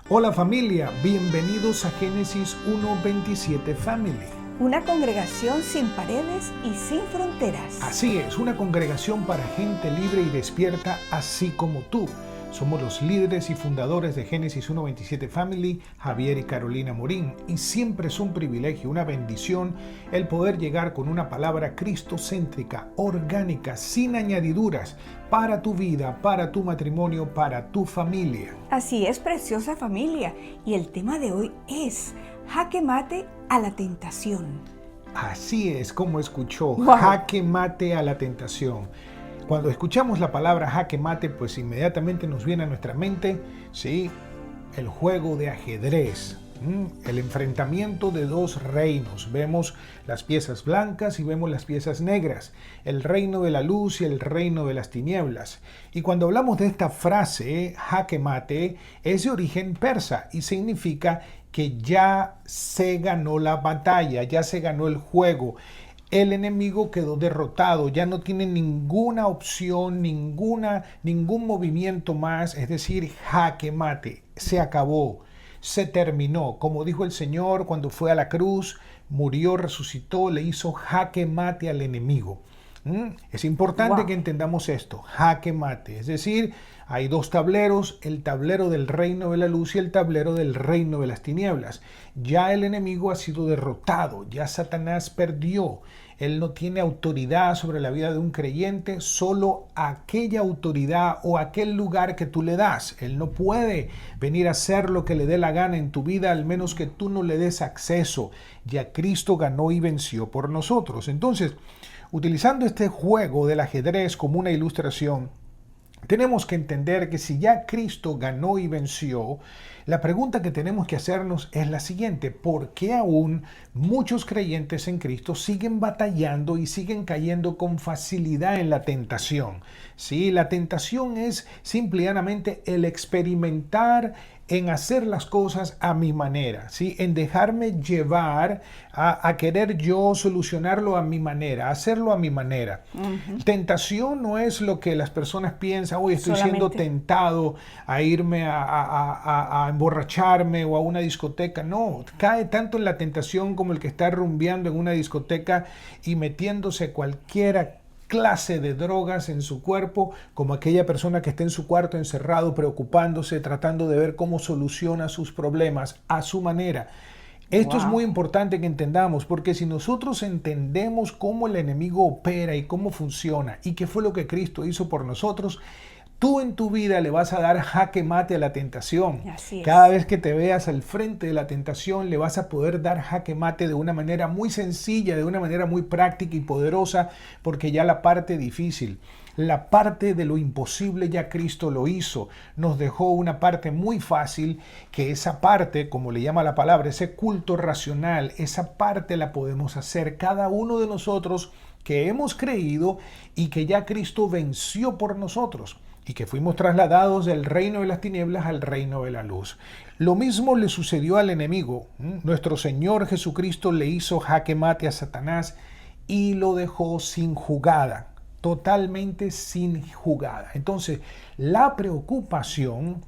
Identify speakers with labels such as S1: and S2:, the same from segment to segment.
S1: Hola familia, bienvenidos a Génesis 1:27 Family.
S2: Una congregación sin paredes y sin fronteras.
S1: Así es, una congregación para gente libre y despierta, así como tú. Somos los líderes y fundadores de Génesis 1:27 Family, Javier y Carolina Morín, y siempre es un privilegio, una bendición, el poder llegar con una palabra cristocéntrica, orgánica, sin añadiduras, para tu vida, para tu matrimonio, para tu familia.
S2: Así es, preciosa familia. Y el tema de hoy es jaque mate a la tentación.
S1: Así es como escuchó,
S2: Wow.
S1: jaque mate a la tentación. Cuando escuchamos la palabra jaque mate, pues inmediatamente nos viene a nuestra mente, sí, el juego de ajedrez, el enfrentamiento de dos reinos. Vemos las piezas blancas y vemos las piezas negras, el reino de la luz y el reino de las tinieblas. Y cuando hablamos de esta frase, jaque mate, es de origen persa y significa que ya se ganó la batalla, ya se ganó el juego. El enemigo quedó derrotado, ya no tiene ninguna opción, ningún movimiento más, es decir, jaque mate, se acabó, se terminó. Como dijo el Señor cuando fue a la cruz, murió, resucitó, le hizo jaque mate al enemigo. Es importante que entendamos esto, jaque mate, es decir, hay dos tableros, el tablero del reino de la luz y el tablero del reino de las tinieblas. Ya el enemigo ha sido derrotado, ya Satanás perdió. Él no tiene autoridad sobre la vida de un creyente, solo aquella autoridad o aquel lugar que tú le das. Él no puede venir a hacer lo que le dé la gana en tu vida, al menos que tú no le des acceso. Ya Cristo ganó y venció por nosotros. Entonces, utilizando este juego del ajedrez como una ilustración, tenemos que entender que si ya Cristo ganó y venció, la pregunta que tenemos que hacernos es la siguiente: ¿por qué aún muchos creyentes en Cristo siguen batallando y siguen cayendo con facilidad en la tentación? Sí, la tentación es simplemente el experimentar en hacer las cosas a mi manera, ¿sí? En dejarme llevar a querer yo solucionarlo a mi manera, hacerlo a mi manera. Tentación no es lo que las personas piensan, hoy estoy siendo tentado a irme a emborracharme o a una discoteca. No, cae tanto en la tentación como el que está rumbeando en una discoteca y metiéndose cualquiera clase de drogas en su cuerpo, como aquella persona que está en su cuarto encerrado, preocupándose, tratando de ver cómo soluciona sus problemas a su manera. Esto es muy importante que entendamos, porque si nosotros entendemos cómo el enemigo opera y cómo funciona y qué fue lo que Cristo hizo por nosotros, tú en tu vida le vas a dar jaque mate a la tentación. Cada vez que te veas al frente de la tentación, le vas a poder dar jaque mate de una manera muy sencilla, de una manera muy práctica y poderosa, porque ya la parte difícil, la parte de lo imposible ya Cristo lo hizo. Nos dejó una parte muy fácil, que esa parte, como le llama la palabra, ese culto racional, esa parte la podemos hacer cada uno de nosotros que hemos creído y que ya Cristo venció por nosotros, y que fuimos trasladados del reino de las tinieblas al reino de la luz. Lo mismo le sucedió al enemigo. Nuestro Señor Jesucristo le hizo jaque mate a Satanás y lo dejó sin jugada, totalmente sin jugada. Entonces, la preocupación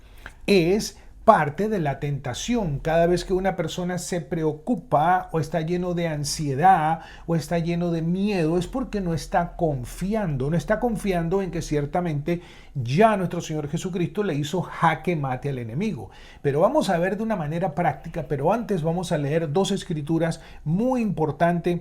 S1: es parte de la tentación. Cada vez que una persona se preocupa o está lleno de ansiedad o está lleno de miedo, es porque no está confiando en que ciertamente ya nuestro Señor Jesucristo le hizo jaque mate al enemigo. Pero vamos a ver de una manera práctica, pero antes vamos a leer dos escrituras muy importantes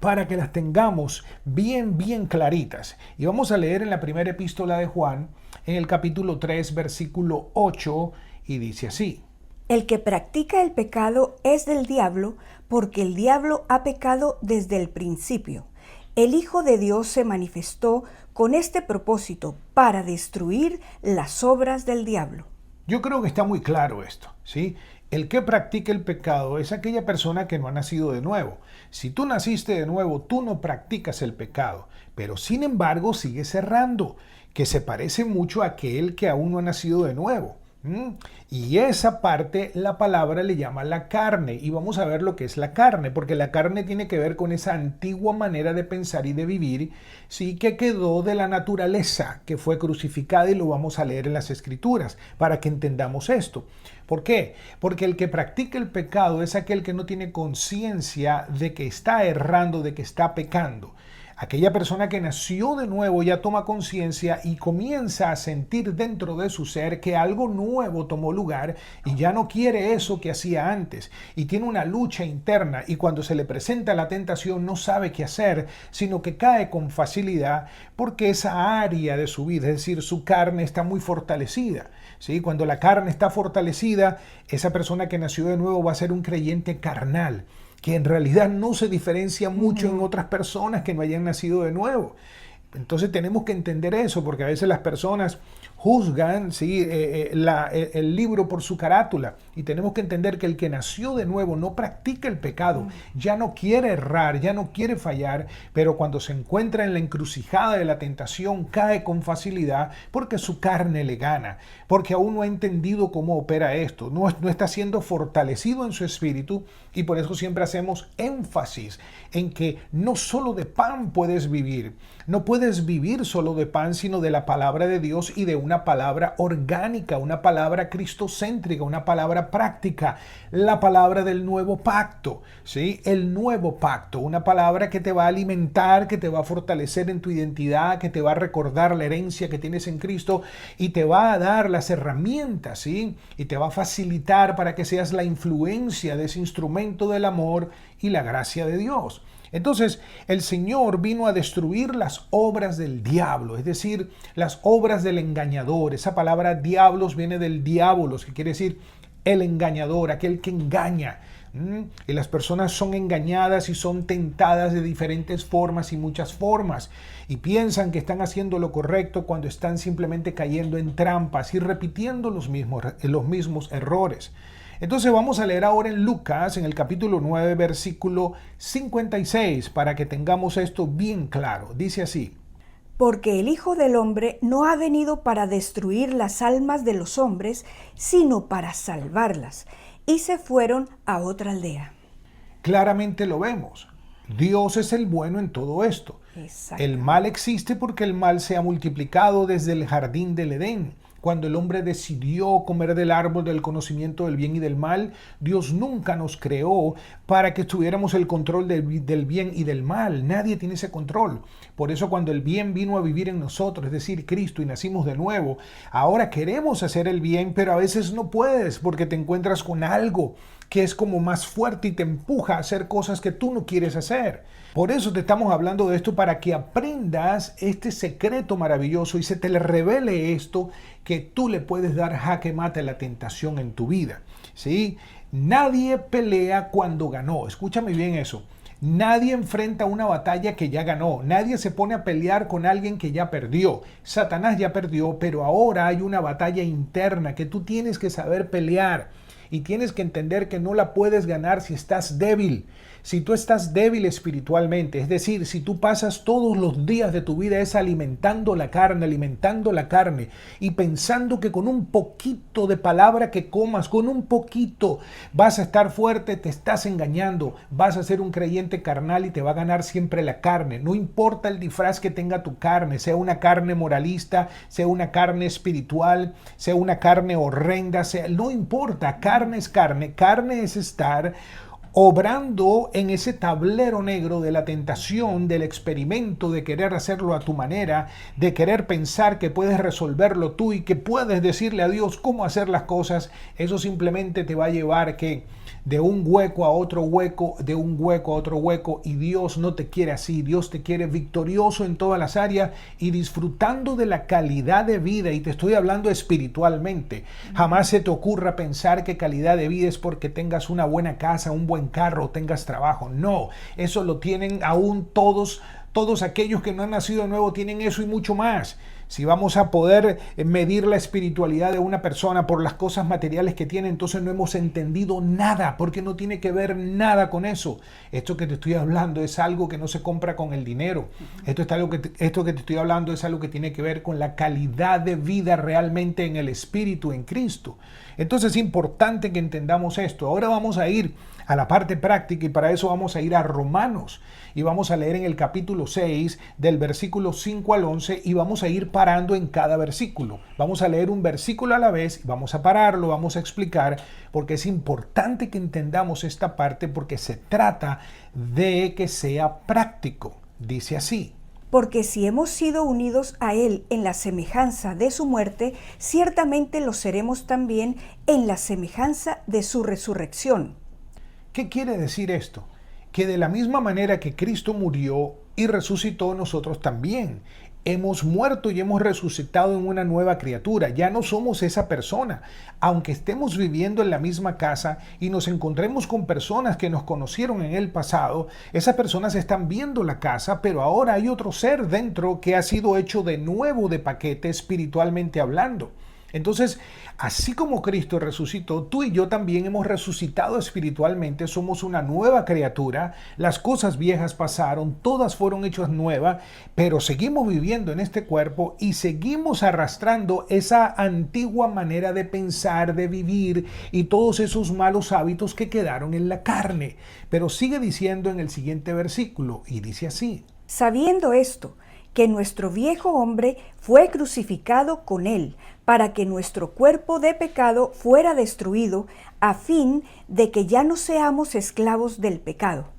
S1: para que las tengamos bien claritas. Y vamos a leer en la primera epístola de Juan, en el capítulo 3, versículo 8, y dice así:
S2: El que practica el pecado es del diablo, porque el diablo ha pecado desde el principio. El Hijo de Dios se manifestó con este propósito, para destruir las obras del diablo.
S1: Yo creo que está muy claro esto, ¿sí? El que practica el pecado es aquella persona que no ha nacido de nuevo. Si tú naciste de nuevo, tú no practicas el pecado, pero sin embargo sigues errando, que se parece mucho a aquel que aún no ha nacido de nuevo. ¿Mm? Y esa parte la palabra le llama la carne. Y vamos a ver lo que es la carne, porque la carne tiene que ver con esa antigua manera de pensar y de vivir, sí, que quedó de la naturaleza, que fue crucificada, y lo vamos a leer en las Escrituras para que entendamos esto. ¿Por qué? Porque el que practica el pecado es aquel que no tiene conciencia de que está errando, de que está pecando. Aquella persona que nació de nuevo ya toma conciencia y comienza a sentir dentro de su ser que algo nuevo tomó lugar y ya no quiere eso que hacía antes. Y tiene una lucha interna y cuando se le presenta la tentación no sabe qué hacer, sino que cae con facilidad porque esa área de su vida, es decir, su carne está muy fortalecida. ¿Sí? Cuando la carne está fortalecida, esa persona que nació de nuevo va a ser un creyente carnal, que en realidad no se diferencia mucho en otras personas que no hayan nacido de nuevo. Entonces tenemos que entender eso, porque a veces las personas juzgan, ¿sí? El libro por su carátula, y tenemos que entender que el que nació de nuevo no practica el pecado, ya no quiere errar, ya no quiere fallar, pero cuando se encuentra en la encrucijada de la tentación cae con facilidad porque su carne le gana, porque aún no ha entendido cómo opera esto, no está siendo fortalecido en su espíritu, y por eso siempre hacemos énfasis en que no solo de pan puedes vivir, no puedes vivir solo de pan, sino de la palabra de Dios y de una palabra orgánica, una palabra cristocéntrica, una palabra práctica, la palabra del nuevo pacto, ¿sí? El nuevo pacto, una palabra que te va a alimentar, que te va a fortalecer en tu identidad, que te va a recordar la herencia que tienes en Cristo y te va a dar las herramientas, ¿sí? Y te va a facilitar para que seas la influencia de ese instrumento del amor y la gracia de Dios. Entonces, el Señor vino a destruir las obras del diablo, es decir, las obras del engañador. Esa palabra diablos viene del diabolos, que quiere decir el engañador, aquel que engaña. Y las personas son engañadas y son tentadas de diferentes formas y muchas formas. Y piensan que están haciendo lo correcto cuando están simplemente cayendo en trampas y repitiendo los mismos errores. Entonces vamos a leer ahora en Lucas, en el capítulo 9, versículo 56, para que tengamos esto bien claro. Dice así:
S2: Porque el Hijo del Hombre no ha venido para destruir las almas de los hombres, sino para salvarlas. Y se fueron a otra aldea.
S1: Claramente lo vemos. Dios es el bueno en todo esto. El mal existe porque el mal se ha multiplicado desde el jardín del Edén. Cuando el hombre decidió comer del árbol del conocimiento del bien y del mal, Dios nunca nos creó para que tuviéramos el control del bien y del mal. Nadie tiene ese control. Por eso cuando el bien vino a vivir en nosotros, es decir, Cristo, y nacimos de nuevo, ahora queremos hacer el bien, pero a veces no puedes porque te encuentras con algo que es como más fuerte y te empuja a hacer cosas que tú no quieres hacer. Por eso te estamos hablando de esto, para que aprendas este secreto maravilloso y se te le revele esto, que tú le puedes dar jaque mate a la tentación en tu vida. ¿Sí? Nadie pelea cuando ganó. Escúchame bien eso. Nadie enfrenta una batalla que ya ganó. Nadie se pone a pelear con alguien que ya perdió. Satanás ya perdió, pero ahora hay una batalla interna que tú tienes que saber pelear. Y tienes que entender que no la puedes ganar si estás débil. Si tú estás débil espiritualmente, es decir, si tú pasas todos los días de tu vida es alimentando la carne y pensando que con un poquito de palabra que comas, con un poquito vas a estar fuerte, te estás engañando. Vas a ser un creyente carnal y te va a ganar siempre la carne. No importa el disfraz que tenga tu carne, sea una carne moralista, sea una carne espiritual, sea una carne horrenda, no importa, carne es carne, carne es estar obrando en ese tablero negro de la tentación, del experimento de querer hacerlo a tu manera, de querer pensar que puedes resolverlo tú y que puedes decirle a Dios cómo hacer las cosas. Eso simplemente te va a llevar de un hueco a otro hueco, de un hueco a otro hueco, y Dios no te quiere así. Dios te quiere victorioso en todas las áreas y disfrutando de la calidad de vida, y te estoy hablando espiritualmente. Jamás se te ocurra pensar que calidad de vida es porque tengas una buena casa, un buen carro, tengas trabajo. No, eso lo tienen aún todos aquellos que no han nacido de nuevo, tienen eso y mucho más. si vamos a poder medir la espiritualidad de una persona por las cosas materiales que tiene, entonces no hemos entendido nada, porque no tiene que ver nada con eso. Esto que te estoy hablando es algo que no se compra con el dinero. Esto que te estoy hablando es algo que tiene que ver con la calidad de vida realmente en el Espíritu, en Cristo. Entonces es importante que entendamos esto. Ahora vamos a ir a la parte práctica y para eso vamos a ir a Romanos y vamos a leer en el capítulo 6 del versículo 5 al 11 y vamos a ir parando en cada versículo. Vamos a leer un versículo a la vez y vamos a pararlo, vamos a explicar, porque es importante que entendamos esta parte porque se trata de que sea práctico. Dice así:
S2: porque si hemos sido unidos a Él en la semejanza de su muerte, ciertamente lo seremos también en la semejanza de su resurrección.
S1: ¿Qué quiere decir esto? Que de la misma manera que Cristo murió y resucitó, nosotros también hemos muerto y hemos resucitado en una nueva criatura. Ya no somos esa persona. Aunque estemos viviendo en la misma casa y nos encontremos con personas que nos conocieron en el pasado, esas personas están viendo la casa, pero ahora hay otro ser dentro que ha sido hecho de nuevo de paquete espiritualmente hablando. Entonces, así como Cristo resucitó, tú y yo también hemos resucitado espiritualmente, somos una nueva criatura, las cosas viejas pasaron, todas fueron hechas nuevas, pero seguimos viviendo en este cuerpo y seguimos arrastrando esa antigua manera de pensar, de vivir y todos esos malos hábitos que quedaron en la carne. Pero sigue diciendo en el siguiente versículo y dice así:
S2: sabiendo esto, que nuestro viejo hombre fue crucificado con él, para que nuestro cuerpo de pecado fuera destruido, a fin de que ya no seamos esclavos del pecado.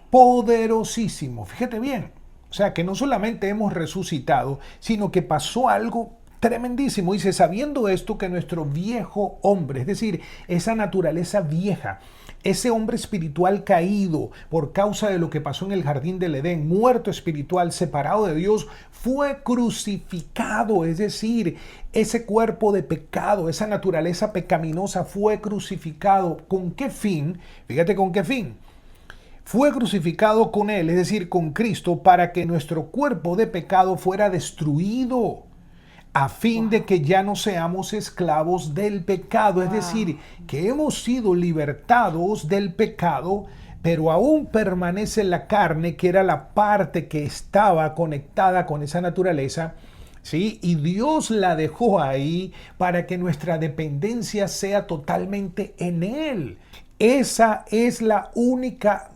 S1: Poderosísimo, fíjate bien. O sea, que no solamente hemos resucitado, sino que pasó algo tremendísimo. Dice, sabiendo esto, que nuestro viejo hombre, es decir, esa naturaleza vieja, ese hombre espiritual caído por causa de lo que pasó en el jardín del Edén, muerto espiritual, separado de Dios, fue crucificado. Es decir, ese cuerpo de pecado, esa naturaleza pecaminosa fue crucificado. ¿Con qué fin? Fíjate con qué fin. Fue crucificado con él, es decir, con Cristo, para que nuestro cuerpo de pecado fuera destruido, a fin de que ya no seamos esclavos del pecado. Es decir, que hemos sido libertados del pecado, pero aún permanece la carne, que era la parte que estaba conectada con esa naturaleza, ¿sí? Y Dios la dejó ahí para que nuestra dependencia sea totalmente en Él. Esa es la única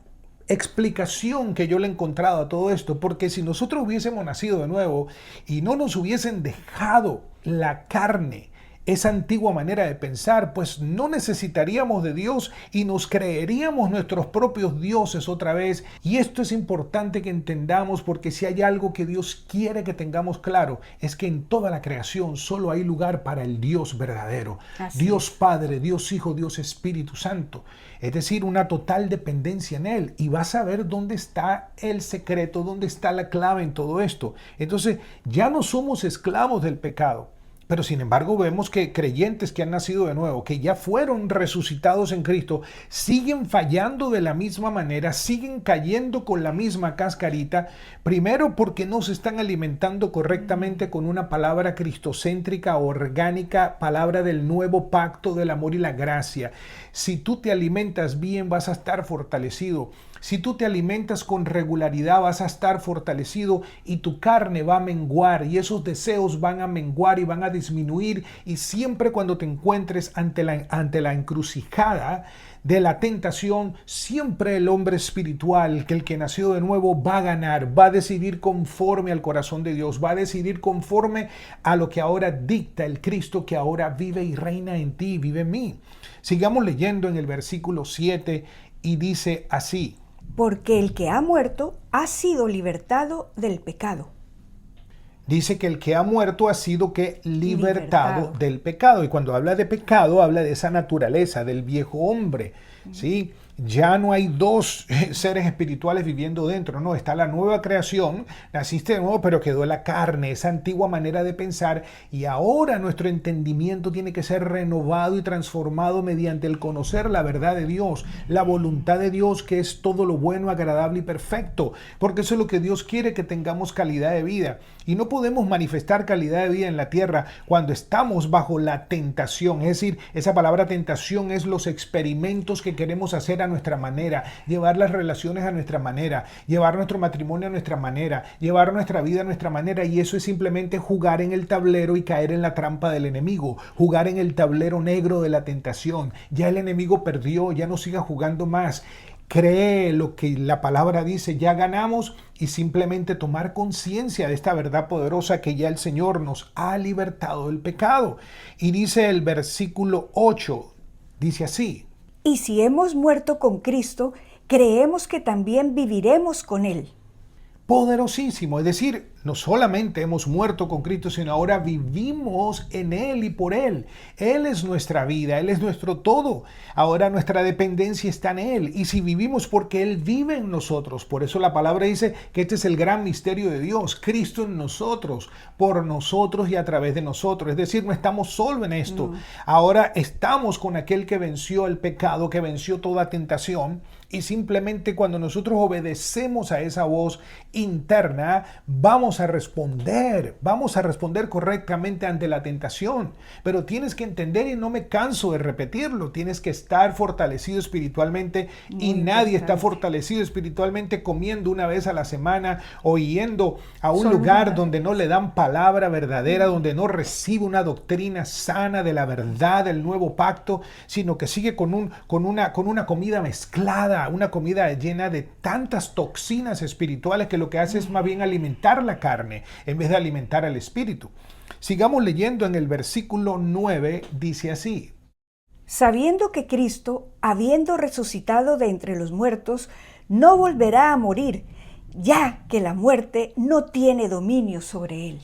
S1: explicación que yo le he encontrado a todo esto, porque si nosotros hubiésemos nacido de nuevo y no nos hubiesen dejado la carne, esa antigua manera de pensar, pues no necesitaríamos de Dios y nos creeríamos nuestros propios dioses otra vez. Y esto es importante que entendamos, porque si hay algo que Dios quiere que tengamos claro, es que en toda la creación solo hay lugar para el Dios verdadero. Dios Padre, Dios Hijo, Dios Espíritu Santo. Es decir, una total dependencia en Él. Y vas a ver dónde está el secreto, dónde está la clave en todo esto. Entonces, ya no somos esclavos del pecado. Pero sin embargo vemos que creyentes que han nacido de nuevo, que ya fueron resucitados en Cristo, siguen fallando de la misma manera, siguen cayendo con la misma cascarita. Primero porque no se están alimentando correctamente con una palabra cristocéntrica, orgánica, palabra del nuevo pacto del amor y la gracia. Si tú te alimentas bien, vas a estar fortalecido. Si tú te alimentas con regularidad, vas a estar fortalecido y tu carne va a menguar y esos deseos van a menguar y van a disminuir. Y siempre cuando te encuentres ante la encrucijada de la tentación, siempre el hombre espiritual, que el que nació de nuevo, va a ganar, va a decidir conforme al corazón de Dios, va a decidir conforme a lo que ahora dicta el Cristo que ahora vive y reina en ti, vive en mí. Sigamos leyendo en el versículo 7 y dice así:
S2: porque el que ha muerto ha sido libertado del pecado.
S1: Dice que el que ha muerto ha sido libertado del pecado. Y cuando habla de pecado, habla de esa naturaleza, del viejo hombre, ¿sí? Ya no hay dos seres espirituales viviendo dentro, no, está la nueva creación, naciste de nuevo, pero quedó la carne, esa antigua manera de pensar, y ahora nuestro entendimiento tiene que ser renovado y transformado mediante el conocer la verdad de Dios, la voluntad de Dios, que es todo lo bueno, agradable y perfecto, porque eso es lo que Dios quiere, que tengamos calidad de vida. Y no podemos manifestar calidad de vida en la tierra cuando estamos bajo la tentación. Es decir, esa palabra tentación es los experimentos que queremos hacer a nuestra manera, llevar las relaciones a nuestra manera, llevar nuestro matrimonio a nuestra manera, llevar nuestra vida a nuestra manera. Y eso es simplemente jugar en el tablero y caer en la trampa del enemigo, jugar en el tablero negro de la tentación. Ya el enemigo perdió, ya no siga jugando más. Cree lo que la palabra dice, ya ganamos, y simplemente tomar conciencia de esta verdad poderosa, que ya el Señor nos ha libertado del pecado. Y dice el versículo 8, dice así:
S2: Y si hemos muerto con Cristo, creemos que también viviremos con Él.
S1: Poderosísimo, es decir, no solamente hemos muerto con Cristo, sino ahora vivimos en Él y por Él. Él es nuestra vida, Él es nuestro todo. Ahora nuestra dependencia está en Él, y si vivimos porque Él vive en nosotros. Por eso la palabra dice que este es el gran misterio de Dios, Cristo en nosotros, por nosotros y a través de nosotros. Es decir, no estamos solo en esto. Ahora estamos con aquel que venció el pecado, que venció toda tentación, y simplemente cuando nosotros obedecemos a esa voz interna, vamos a responder correctamente ante la tentación. Pero tienes que entender, y no me canso de repetirlo, tienes que estar fortalecido espiritualmente, y nadie está fortalecido espiritualmente comiendo una vez a la semana o yendo a un lugar donde no le dan palabra verdadera, donde no recibe una doctrina sana de la verdad del nuevo pacto, sino que sigue con una comida mezclada, una comida llena de tantas toxinas espirituales, que lo que hace es más bien alimentar la carne en vez de alimentar al espíritu. Sigamos leyendo en el versículo 9, dice así:
S2: Sabiendo que Cristo, habiendo resucitado de entre los muertos, no volverá a morir, ya que la muerte no tiene dominio sobre él.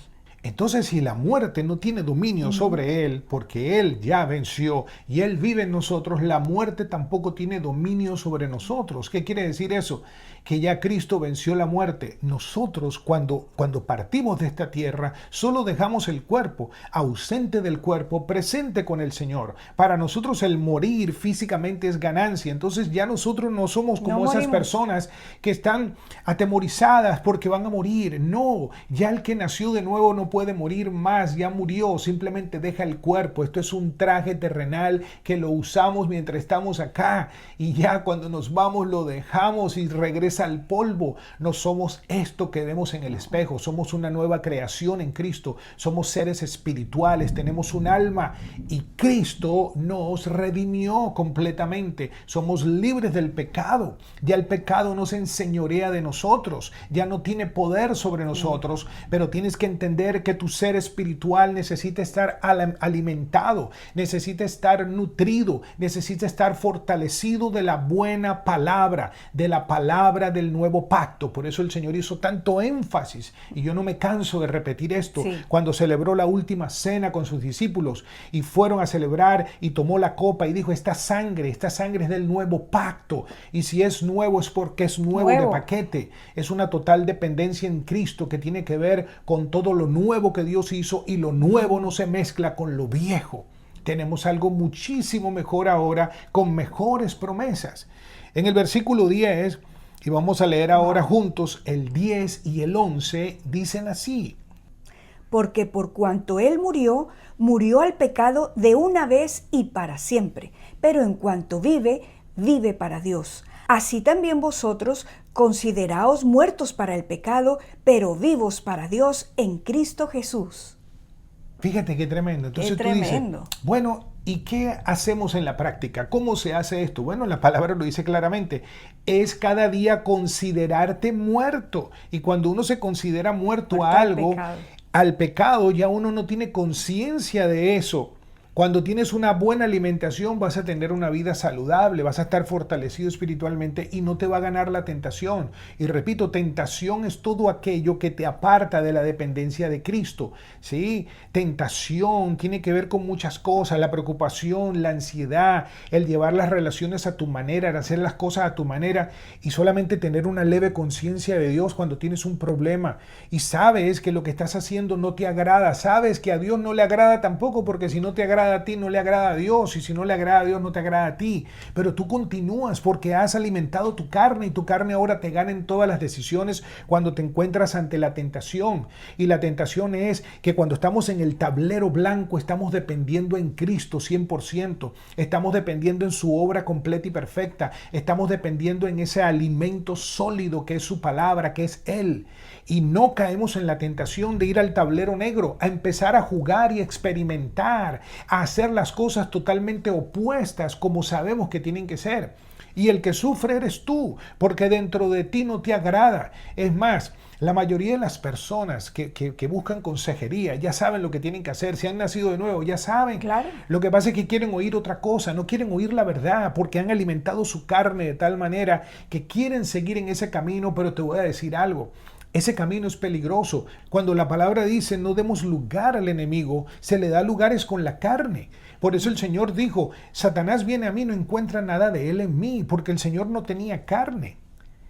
S1: Entonces, si la muerte no tiene dominio sobre Él, porque Él ya venció y Él vive en nosotros, la muerte tampoco tiene dominio sobre nosotros. ¿Qué quiere decir eso? Que ya Cristo venció la muerte. Nosotros, cuando partimos de esta tierra, solo dejamos el cuerpo, ausente del cuerpo, presente con el Señor. Para nosotros el morir físicamente es ganancia. Entonces ya nosotros no somos como esas personas que están atemorizadas porque van a morir. No, ya el que nació de nuevo no puede morir más, ya murió, simplemente deja el cuerpo. Esto es un traje terrenal que lo usamos mientras estamos acá, y ya cuando nos vamos lo dejamos y regresa al polvo. No somos esto que vemos en el espejo, somos una nueva creación en Cristo, somos seres espirituales, tenemos un alma, y Cristo nos redimió completamente. Somos libres del pecado, ya el pecado no se enseñorea de nosotros, ya no tiene poder sobre nosotros, pero tienes que entender que tu ser espiritual necesita estar alimentado, necesita estar nutrido, necesita estar fortalecido de la buena palabra, de la palabra del nuevo pacto. Por eso el Señor hizo tanto énfasis, y yo no me canso de repetir esto, cuando celebró la última cena con sus discípulos y fueron a celebrar, y tomó la copa y dijo: esta sangre es del nuevo pacto, y si es nuevo es porque es nuevo de paquete. Es una total dependencia en Cristo que tiene que ver con todo lo nuevo que Dios hizo, y lo nuevo no se mezcla con lo viejo. Tenemos algo muchísimo mejor ahora, con mejores promesas. En el versículo 10, y vamos a leer ahora juntos el 10 y el 11, dicen así:
S2: Porque por cuanto Él murió, murió al pecado de una vez y para siempre, pero en cuanto vive, vive para Dios. Así también vosotros consideraos muertos para el pecado, pero vivos para Dios en Cristo Jesús.
S1: Fíjate qué tremendo. Entonces tú dices, bueno, ¿y qué hacemos en la práctica? ¿Cómo se hace esto? Bueno, la palabra lo dice claramente. Es cada día considerarte muerto. Y cuando uno se considera muerto a algo, al pecado, ya uno no tiene conciencia de eso. Cuando tienes una buena alimentación vas a tener una vida saludable, vas a estar fortalecido espiritualmente y no te va a ganar la tentación. Y repito, tentación es todo aquello que te aparta de la dependencia de Cristo. ¿Sí? Tentación tiene que ver con muchas cosas, la preocupación, la ansiedad, el llevar las relaciones a tu manera, el hacer las cosas a tu manera y solamente tener una leve conciencia de Dios cuando tienes un problema y sabes que lo que estás haciendo no te agrada, sabes que a Dios no le agrada tampoco, porque si no te agrada a ti, no le agrada a Dios, y si no le agrada a Dios, no te agrada a ti, pero tú continúas porque has alimentado tu carne y tu carne ahora te gana en todas las decisiones cuando te encuentras ante la tentación. Y la tentación es que cuando estamos en el tablero blanco estamos dependiendo en Cristo 100%, estamos dependiendo en su obra completa y perfecta, estamos dependiendo en ese alimento sólido que es su palabra, que es Él, y no caemos en la tentación de ir al tablero negro, a empezar a jugar y experimentar, a hacer las cosas totalmente opuestas como sabemos que tienen que ser. Y el que sufre eres tú, porque dentro de ti no te agrada. Es más, la mayoría de las personas que buscan consejería ya saben lo que tienen que hacer. Si han nacido de nuevo, ya saben.
S2: Claro.
S1: Lo que pasa es que quieren oír otra cosa, no quieren oír la verdad, porque han alimentado su carne de tal manera que quieren seguir en ese camino. Pero te voy a decir algo. Ese camino es peligroso. Cuando la palabra dice no demos lugar al enemigo, se le da lugares con la carne. Por eso el Señor dijo, Satanás viene a mí, no encuentra nada de él en mí, porque el Señor no tenía carne.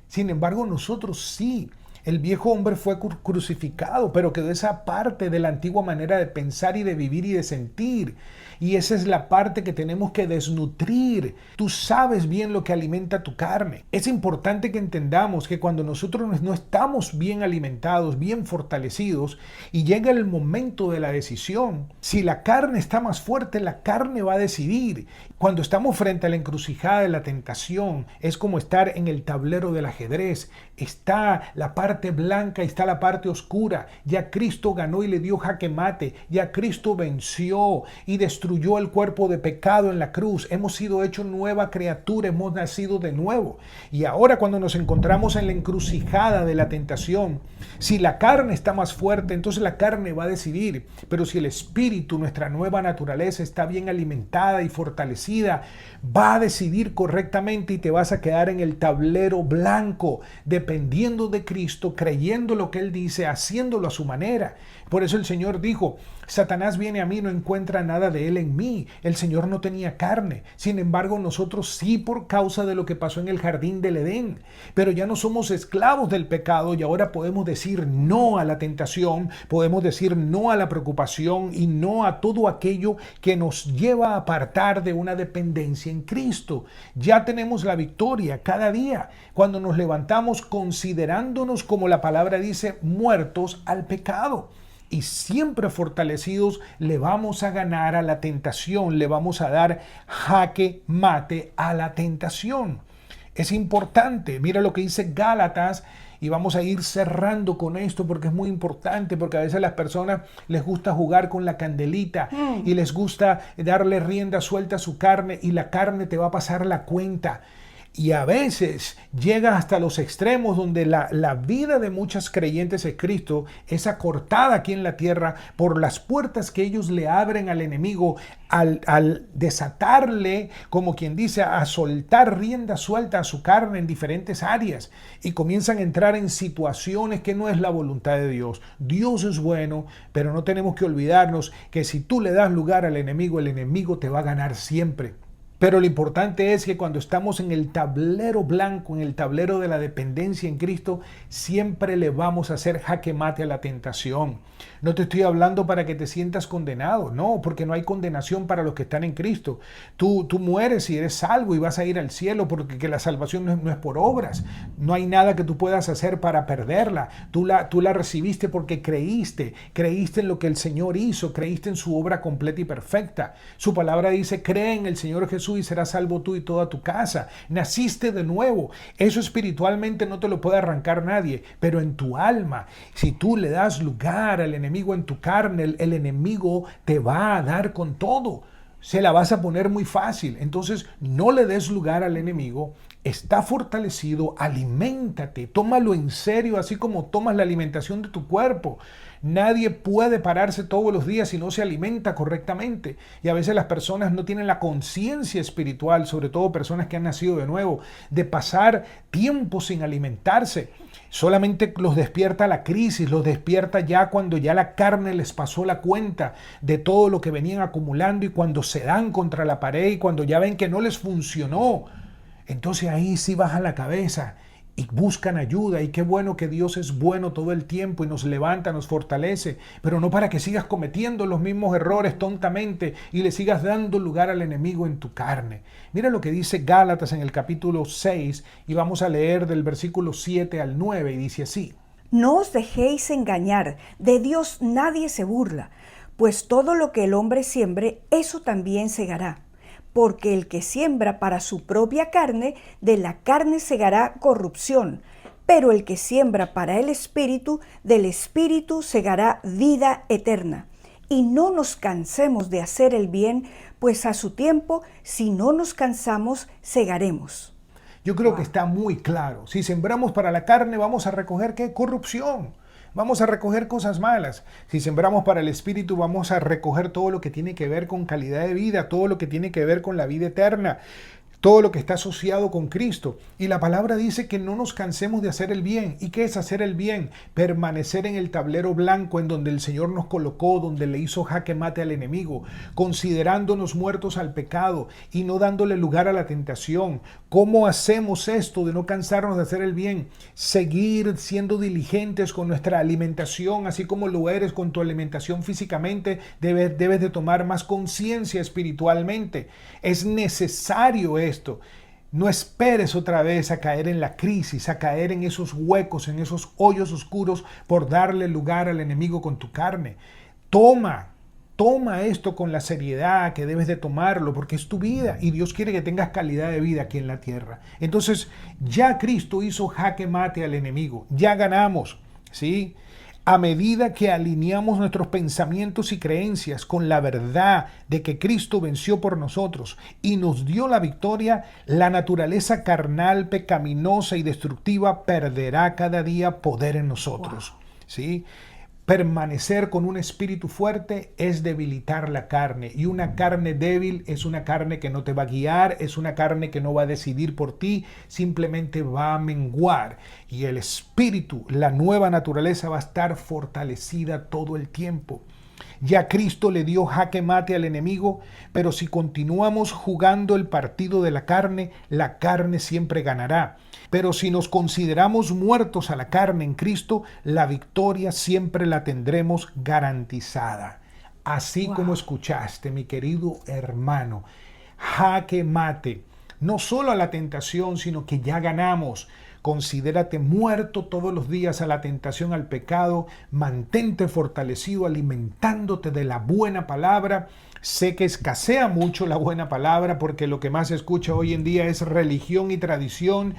S1: Sin embargo, nosotros sí. El viejo hombre fue crucificado, pero quedó esa parte de la antigua manera de pensar y de vivir y de sentir. Y esa es la parte que tenemos que desnutrir. Tú sabes bien lo que alimenta tu carne. Es importante que entendamos que cuando nosotros no estamos bien alimentados, bien fortalecidos, y llega el momento de la decisión, si la carne está más fuerte, la carne va a decidir. Cuando estamos frente a la encrucijada de la tentación, es como estar en el tablero del ajedrez. Está la parte blanca y está la parte oscura. Ya Cristo ganó y le dio jaque mate. Ya Cristo venció y destruyó el cuerpo de pecado en la cruz. Hemos sido hechos nueva criatura, hemos nacido de nuevo. Y ahora cuando nos encontramos en la encrucijada de la tentación, si la carne está más fuerte, entonces la carne va a decidir. Pero si el espíritu, nuestra nueva naturaleza, está bien alimentada y fortalecida, va a decidir correctamente y te vas a quedar en el tablero blanco, dependiendo de Cristo, creyendo lo que Él dice, haciéndolo a su manera. Por eso el Señor dijo, Satanás viene a mí, no encuentra nada de él en mí. El Señor no tenía carne. Sin embargo, nosotros sí, por causa de lo que pasó en el jardín del Edén. Pero ya no somos esclavos del pecado y ahora podemos decir no a la tentación, podemos decir no a la preocupación y no a todo aquello que nos lleva a apartar de una dependencia en Cristo. Ya tenemos la victoria cada día cuando nos levantamos considerándonos, como la palabra dice, muertos al pecado. Y siempre fortalecidos le vamos a ganar a la tentación, le vamos a dar jaque mate a la tentación. Es importante, mira lo que dice Gálatas, y vamos a ir cerrando con esto porque es muy importante, porque a veces a las personas les gusta jugar con la candelita y les gusta darle rienda suelta a su carne y la carne te va a pasar la cuenta. Y a veces llega hasta los extremos donde la vida de muchos creyentes en Cristo es acortada aquí en la tierra por las puertas que ellos le abren al enemigo al desatarle, como quien dice, a soltar rienda suelta a su carne en diferentes áreas y comienzan a entrar en situaciones que no es la voluntad de Dios. Dios es bueno, pero no tenemos que olvidarnos que si tú le das lugar al enemigo, el enemigo te va a ganar siempre. Pero lo importante es que cuando estamos en el tablero blanco, en el tablero de la dependencia en Cristo, siempre le vamos a hacer jaque mate a la tentación. No te estoy hablando para que te sientas condenado, no, porque no hay condenación para los que están en Cristo. Tú mueres y eres salvo y vas a ir al cielo, porque que la salvación no es por obras. No hay nada que tú puedas hacer para perderla. Tú la recibiste porque creíste en lo que el Señor hizo, creíste en su obra completa y perfecta. Su palabra dice, cree en el Señor Jesús y serás salvo tú y toda tu casa. Naciste de nuevo. Eso espiritualmente no te lo puede arrancar nadie, pero en tu alma, si tú le das lugar al enemigo en tu carne, el enemigo te va a dar con todo. Se la vas a poner muy fácil. Entonces no le des lugar al enemigo. Está fortalecido, aliméntate, tómalo en serio, así como tomas la alimentación de tu cuerpo. Nadie puede pararse todos los días si no se alimenta correctamente. Y a veces las personas no tienen la conciencia espiritual, sobre todo personas que han nacido de nuevo, de pasar tiempo sin alimentarse. Solamente los despierta la crisis, los despierta ya cuando ya la carne les pasó la cuenta de todo lo que venían acumulando y cuando se dan contra la pared y cuando ya ven que no les funcionó. Entonces ahí sí bajan la cabeza y buscan ayuda, y qué bueno que Dios es bueno todo el tiempo y nos levanta, nos fortalece, pero no para que sigas cometiendo los mismos errores tontamente y le sigas dando lugar al enemigo en tu carne. Mira lo que dice Gálatas en el capítulo 6 y vamos a leer del versículo 7 al 9 y dice así:
S2: No os dejéis engañar, de Dios nadie se burla, pues todo lo que el hombre siembre, eso también segará. Porque el que siembra para su propia carne, de la carne segará corrupción, pero el que siembra para el Espíritu, del Espíritu segará vida eterna. Y no nos cansemos de hacer el bien, pues a su tiempo, si no nos cansamos, segaremos.
S1: Yo creo que está muy claro. Si sembramos para la carne, vamos a recoger ¿qué? Corrupción. Vamos a recoger cosas malas. Si sembramos para el Espíritu, vamos a recoger todo lo que tiene que ver con calidad de vida, todo lo que tiene que ver con la vida eterna, todo lo que está asociado con Cristo. Y la palabra dice que no nos cansemos de hacer el bien. ¿Y qué es hacer el bien? Permanecer en el tablero blanco en donde el Señor nos colocó, donde le hizo jaque mate al enemigo, considerándonos muertos al pecado y no dándole lugar a la tentación. ¿Cómo hacemos esto de no cansarnos de hacer el bien? Seguir siendo diligentes con nuestra alimentación, así como lo eres con tu alimentación físicamente, debes de tomar más conciencia espiritualmente. Es necesario esto. No esperes otra vez a caer en la crisis, a caer en esos huecos, en esos hoyos oscuros por darle lugar al enemigo con tu carne. Toma esto con la seriedad que debes de tomarlo, porque es tu vida y Dios quiere que tengas calidad de vida aquí en la tierra. Entonces, ya Cristo hizo jaque mate al enemigo, ya ganamos, ¿sí? A medida que alineamos nuestros pensamientos y creencias con la verdad de que Cristo venció por nosotros y nos dio la victoria, la naturaleza carnal, pecaminosa y destructiva perderá cada día poder en nosotros. ¿Sí? Permanecer con un espíritu fuerte es debilitar la carne, y una carne débil es una carne que no te va a guiar, es una carne que no va a decidir por ti, simplemente va a menguar, y el espíritu, la nueva naturaleza, va a estar fortalecida todo el tiempo. Ya Cristo le dio jaque mate al enemigo, pero si continuamos jugando el partido de la carne siempre ganará. Pero si nos consideramos muertos a la carne en Cristo, la victoria siempre la tendremos garantizada. Así como escuchaste, mi querido hermano, jaque mate, no solo a la tentación, sino que ya ganamos. Considérate muerto todos los días a la tentación, al pecado. Mantente fortalecido alimentándote de la buena palabra. Sé que escasea mucho la buena palabra porque lo que más se escucha hoy en día es religión y tradición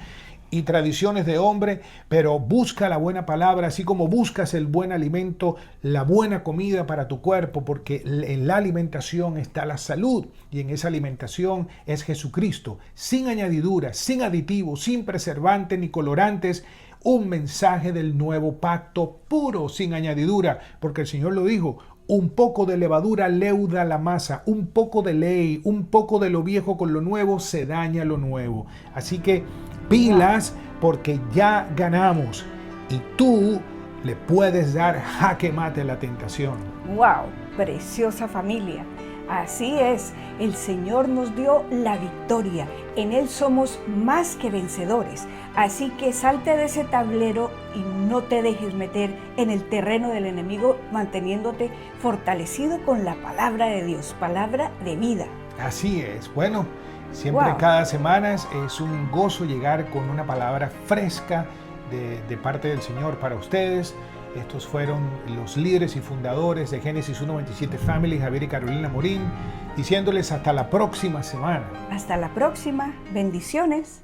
S1: y tradiciones de hombre, pero busca la buena palabra, así como buscas el buen alimento, la buena comida para tu cuerpo, porque en la alimentación está la salud, y en esa alimentación es Jesucristo, sin añadiduras, sin aditivos, sin preservantes ni colorantes, un mensaje del nuevo pacto puro, sin añadidura, porque el Señor lo dijo: un poco de levadura leuda la masa, un poco de ley, un poco de lo viejo con lo nuevo, se daña lo nuevo. Así que pilas, porque ya ganamos y tú le puedes dar jaque mate a la tentación.
S2: ¡Wow! Preciosa familia. Así es, el Señor nos dio la victoria. En Él somos más que vencedores. Así que salte de ese tablero y no te dejes meter en el terreno del enemigo, manteniéndote fortalecido con la palabra de Dios, palabra de vida.
S1: Así es. Bueno, siempre cada semana es un gozo llegar con una palabra fresca de parte del Señor para ustedes. Estos fueron los líderes y fundadores de Génesis 1:27 Family, Javier y Carolina Morín, diciéndoles hasta la próxima semana.
S2: Hasta la próxima. Bendiciones.